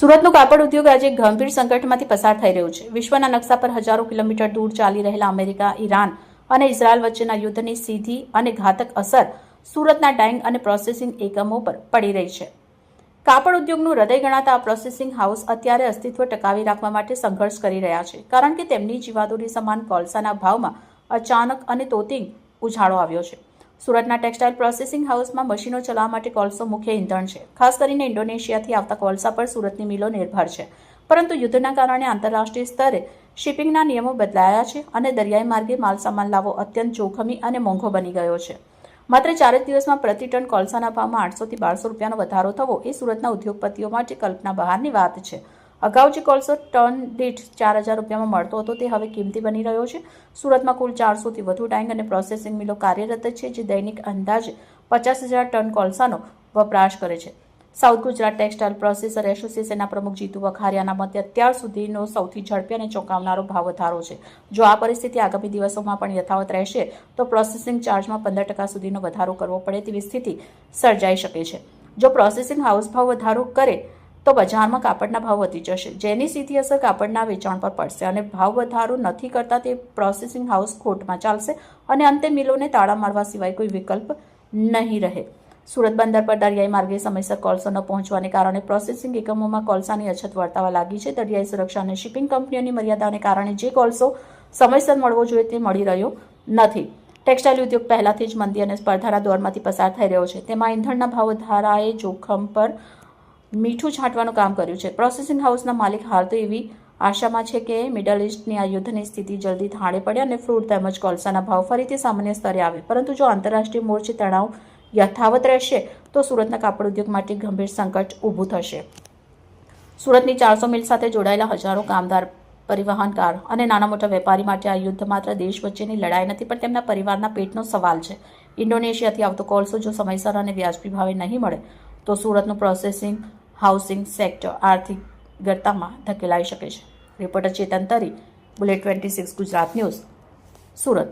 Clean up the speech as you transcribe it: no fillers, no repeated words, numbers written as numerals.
સુરતનું કાપડ ઉદ્યોગ આજે ગંભીર સંકટમાંથી પસાર થઈ રહ્યું છે. વિશ્વના નકશા પર હજારો કિલોમીટર દૂર ચાલી રહેલા અમેરિકા, ઈરાન અને ઇઝરાયલ વચ્ચેના યુદ્ધની સીધી અને ઘાતક અસર સુરતના ડાઇંગ અને પ્રોસેસિંગ એકમો પર પડી રહી છે. કાપડ ઉદ્યોગનું હૃદય ગણાતા આ પ્રોસેસિંગ હાઉસ અત્યારે અસ્તિત્વ ટકાવી રાખવા માટે સંઘર્ષ કરી રહ્યા છે, કારણ કે તેમની જીવાદોરી સમાન કોલસાના ભાવમાં અચાનક અને તોતિંગ ઉછાળો આવ્યો છે. સુરતના ટેક્સટાઇલ પ્રોસેસિંગ હાઉસમાં મશીનો ચલાવવા માટે કોલસો મુખ્ય ઇંધણ છે. ખાસ કરીને ઇન્ડોનેશિયાથી આવતા કોલસા પર સુરતની મિલો નિર્ભર છે. પરંતુ યુદ્ધના કારણે આંતરરાષ્ટ્રીય સ્તરે શિપિંગના નિયમો બદલાયા છે અને દરિયાઈ માર્ગે માલસામાન લાવવો અત્યંત જોખમી અને મોંઘો બની ગયો છે. માત્ર 4 જ દિવસમાં પ્રતિ ટન કોલસાના ભાવમાં 800 થી 1200 રૂપિયાનો વધારો થવો એ સુરતના ઉદ્યોગપતિઓ માટે કલ્પના બહારની વાત છે. અગાઉ જે કોલસો ટન દીઠ 4000 રૂપિયામાં મળતો હતો તે હવે કિંમતી બની રહ્યો છે. સુરતમાં કુલ 400 થી વધુ ડાઇંગ અને પ્રોસેસિંગ મિલો કાર્યરત છે, જે દૈનિક અંદાજે 50,000 ટન કોલસાનો વપરાશ કરે છે. સાઉથ ગુજરાત ટેક્સટાઇલ પ્રોસેસર એસોસિએશનના પ્રમુખ જીતુ વખારિયાના મતે અત્યાર સુધીનો સૌથી ઝડપી અને ચોંકાવનારો ભાવ વધારો છે. જો આ પરિસ્થિતિ આગામી દિવસોમાં પણ યથાવત રહેશે તો પ્રોસેસિંગ ચાર્જમાં 15% સુધીનો વધારો કરવો પડે તેવી સ્થિતિ સર્જાઈ શકે છે. જો પ્રોસેસિંગ હાઉસ ભાવ વધારો કરે તો બજારમાં કાપડના ભાવ વધી જશે, જેની સીધી અસર કાપડના વેચાણ પર પડશે અને ભાવ વધારો નથી કરતા તે પ્રોસેસિંગ હાઉસ ખોટમાં ચાલશે અને અંતે મિલોને તાળા મારવા સિવાય કોઈ વિકલ્પ નહીં રહે. સુરત બંદર પર દરિયાઈ માર્ગે સમયસર કોલસો ન પહોંચવાને કારણે પ્રોસેસિંગ એકમોમાં કોલસાની અછત વર્તાવા લાગી છે. દરિયાઈ સુરક્ષા અને શિપિંગ કંપનીઓની મર્યાદાને કારણે જે કોલસો સમયસર મળવો જોઈએ તે મળી રહ્યો નથી. ટેક્સટાઇલ ઉદ્યોગ પહેલાથી જ મંદી અને સ્પર્ધાના દોરમાંથી પસાર થઈ રહ્યો છે. તેમાં ઇંધણના ભાવ વધારાએ જોખમ પર મીઠું છાંટવાનું કામ કર્યું છે. પ્રોસેસિંગ હાઉસના માલિક હાલ તો એવી આશામાં છે કે મિડલ ઇસ્ટની આ યુદ્ધની સ્થિતિ જલ્દી થાળે પડે અને ફ્રૂટ તેમજ કોલસાના ભાવ ફરીથી સામાન્ય સ્તરે આવે. પરંતુ જો આંતરરાષ્ટ્રીય મોરચે તણાવ યથાવત રહેશે તો સુરતના કાપડ ઉદ્યોગ માટે ગંભીર સંકટ ઊભું થશે. સુરતની 400 મિલ સાથે જોડાયેલા હજારો કામદાર, પરિવહનકાર અને નાના મોટા વેપારી માટે આ યુદ્ધ માત્ર દેશ વચ્ચેની લડાઈ નથી, પણ તેમના પરિવારના પેટનો સવાલ છે. ઇન્ડોનેશિયાથી આવતો કોલસો જો સમયસર અને વ્યાજબી ભાવે નહીં મળે તો સુરતનું પ્રોસેસિંગ હાઉસિંગ સેક્ટર આર્થિક ગર્તામાં ધકેલાઈ શકે છે. રિપોર્ટર ચેતન તરી, બુલેટ 26 ગુજરાત ન્યૂઝ, સુરત.